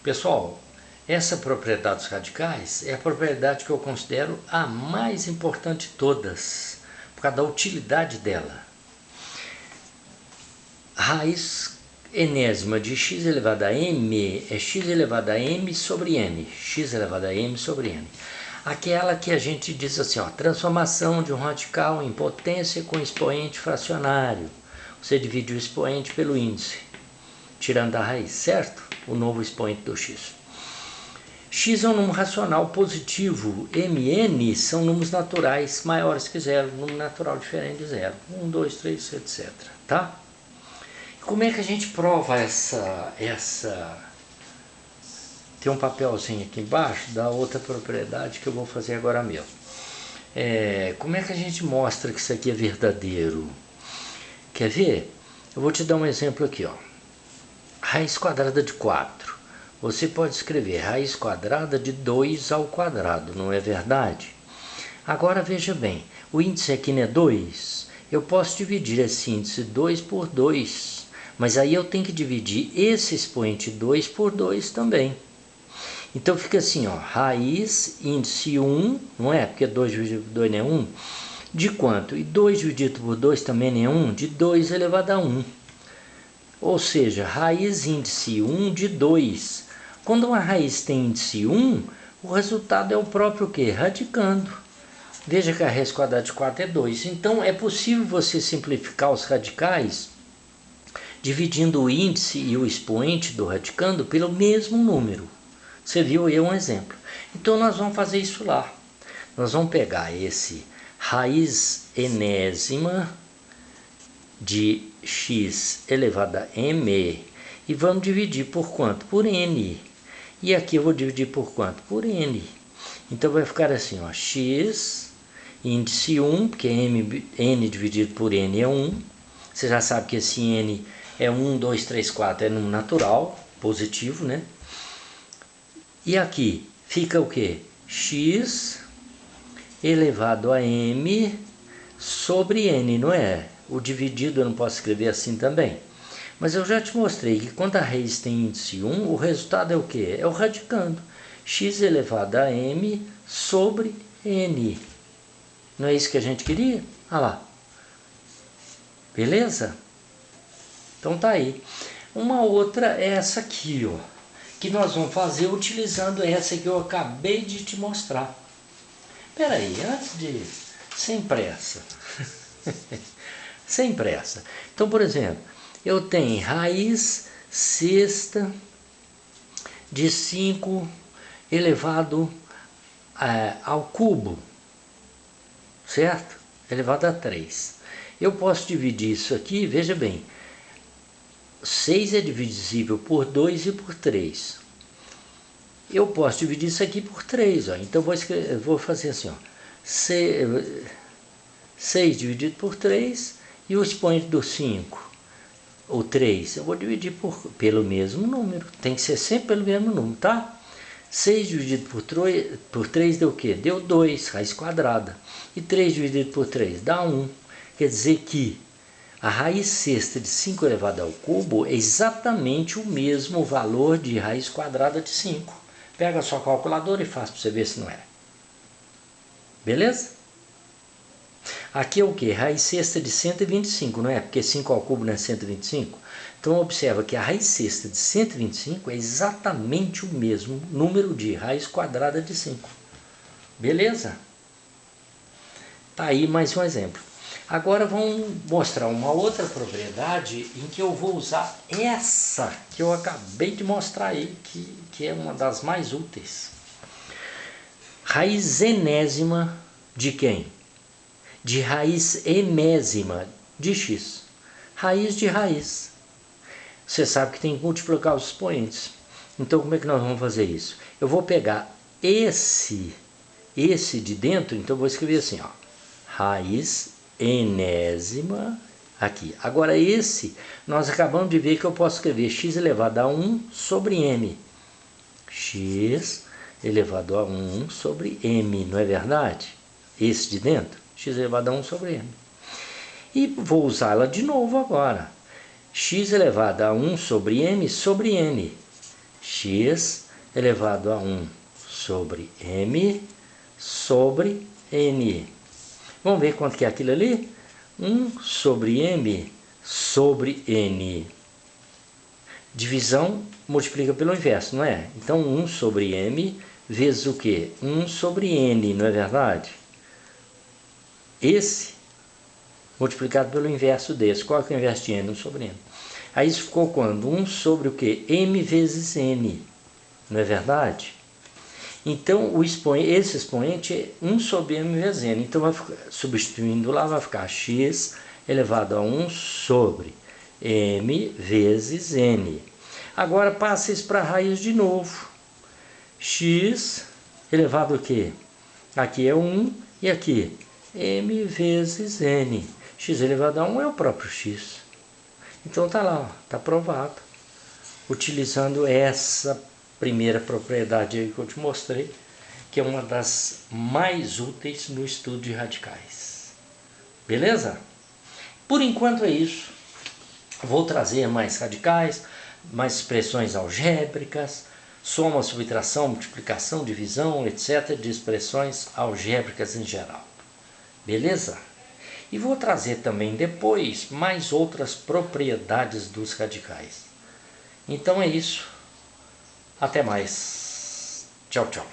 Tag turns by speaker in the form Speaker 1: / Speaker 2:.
Speaker 1: Pessoal, essa propriedade dos radicais é a propriedade que eu considero a mais importante de todas, por causa da utilidade dela. Raiz enésima de x elevado a m é x elevado a m sobre n, x elevado a m sobre n. Aquela que a gente diz assim, ó, transformação de um radical em potência com expoente fracionário. Você divide o expoente pelo índice, tirando a raiz, certo? O novo expoente do x. X é um número racional positivo, mn são números naturais maiores que zero, número natural diferente de zero, 1, 2, 3, etc. Tá? Como é que a gente prova essa... Tem um papelzinho aqui embaixo da outra propriedade que eu vou fazer agora mesmo. Como é que a gente mostra que isso aqui é verdadeiro? Quer ver? Eu vou te dar um exemplo aqui, ó. Raiz quadrada de 4. Você pode escrever raiz quadrada de 2 ao quadrado, não é verdade? Agora veja bem, o índice aqui não é 2. Eu posso dividir esse índice 2 por 2, mas aí eu tenho que dividir esse expoente 2 por 2 também. Então fica assim, ó, raiz índice 1, não é? Porque 2 dividido por 2 não é 1. De quanto? E 2 dividido por 2 também não é 1? De 2 elevado a 1. Ou seja, raiz índice 1 de 2. Quando uma raiz tem índice 1, o resultado é o próprio quê? Radicando. Veja que a raiz quadrada de 4 é 2. Então é possível você simplificar os radicais dividindo o índice e o expoente do radicando pelo mesmo número. Você viu aí um exemplo. Então nós vamos fazer isso lá. Nós vamos pegar esse raiz enésima de x elevado a m e vamos dividir por quanto? Por n. E aqui eu vou dividir por quanto? Por n. Então vai ficar assim, ó, x índice 1, porque n dividido por n é 1. Você já sabe que esse n é 1, 2, 3, 4, é número natural, positivo, né? E aqui fica o quê? X elevado a m sobre n, não é? O dividido eu não posso escrever assim também. Mas eu já te mostrei que quando a raiz tem índice 1, o resultado é o quê? É o radicando. X elevado a m sobre n. Não é isso que a gente queria? Olha lá. Beleza? Então tá aí. Uma outra é essa aqui, ó. Que nós vamos fazer utilizando essa que eu acabei de te mostrar. Espera aí, antes de... Sem pressa. Sem pressa. Então, por exemplo, eu tenho raiz sexta de 5 elevado ao cubo, certo? Elevado a 3. Eu posso dividir isso aqui, veja bem, 6 é divisível por 2 e por 3. Eu posso dividir isso aqui por 3, ó. Então vou fazer assim, ó. 6 dividido por 3 e o expoente do 5, ou 3, eu vou dividir pelo mesmo número. Tem que ser sempre pelo mesmo número, tá? 6 dividido por 3 deu o quê? Deu 2, raiz quadrada. E 3 dividido por 3 dá 1. Quer dizer que a raiz sexta de 5 elevado ao cubo é exatamente o mesmo valor de raiz quadrada de 5. Pega a sua calculadora e faz para você ver se não é. Beleza? Aqui é o que? Raiz sexta de 125, não é? Porque 5 ao cubo não é 125. Então observa que a raiz sexta de 125 é exatamente o mesmo número de raiz quadrada de 5. Beleza? Tá aí mais um exemplo. Agora vamos mostrar uma outra propriedade em que eu vou usar essa que eu acabei de mostrar aí, que é uma das mais úteis. Raiz enésima de quem? De raiz enésima de x. Raiz de raiz. Você sabe que tem que multiplicar os expoentes. Então como é que nós vamos fazer isso? Eu vou pegar esse de dentro, então eu vou escrever assim, ó. Raiz enésima aqui. Agora esse, nós acabamos de ver que eu posso escrever x elevado a 1 sobre m. X elevado a 1 sobre m, não é verdade? Esse de dentro, x elevado a 1 sobre m. E vou usá-la de novo agora. X elevado a 1 sobre m sobre n. x elevado a 1 sobre m sobre n. Vamos ver quanto que é aquilo ali? 1 sobre m sobre n. Divisão multiplica pelo inverso, não é? Então 1 sobre m vezes o quê? 1 sobre n, não é verdade? Esse multiplicado pelo inverso desse. Qual que é o inverso de n? 1 sobre n. Aí isso ficou quando? 1 sobre o quê? m vezes n, não é verdade? Então esse expoente é 1 sobre m vezes n. Então vai ficar, substituindo lá, vai ficar x elevado a 1 sobre m vezes n. Agora passa isso para a raiz de novo. X elevado a quê? Aqui é 1 e aqui m vezes n. X elevado a 1 é o próprio x. Então tá lá, tá provado. Utilizando essa primeira propriedade aí que eu te mostrei, que é uma das mais úteis no estudo de radicais. Beleza? Por enquanto é isso. Vou trazer mais radicais, mais expressões algébricas, soma, subtração, multiplicação, divisão, etc. de expressões algébricas em geral. Beleza? E vou trazer também depois mais outras propriedades dos radicais. Então é isso. Até mais. Tchau, tchau.